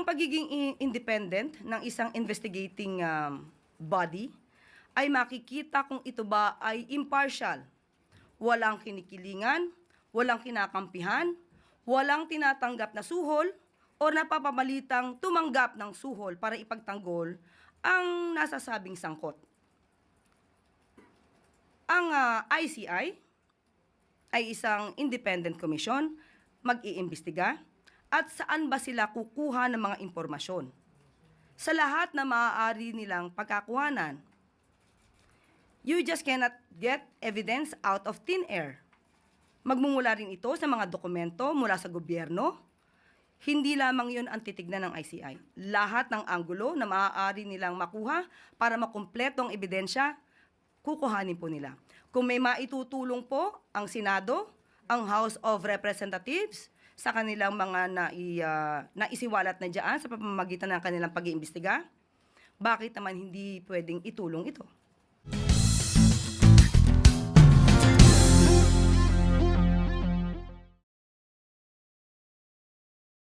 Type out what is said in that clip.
pagiging independent ng isang investigating body ay makikita kung ito ba ay impartial, walang kinikilingan, walang kinakampihan, walang tinatanggap na suhol, o napapamalitang tumanggap ng suhol para ipagtanggol ang nasasabing sangkot. Ang ICI ay isang independent commission, mag-iimbestiga, at saan ba sila kukuha ng mga impormasyon? Sa lahat na maaari nilang pagkakuhanan. You just cannot get evidence out of thin air. Magmumula rin ito sa mga dokumento mula sa gobyerno. Hindi lamang yun ang titignan ng ICI. Lahat ng anggulo na maaari nilang makuha para makumpleto ang ebidensya, kukuhanin po nila. Kung may maitutulong po ang Senado, ang House of Representatives, sa kanilang mga naisiwalat na dyan sa pamamagitan ng kanilang pag-iimbestiga, bakit naman hindi pwedeng itulong ito?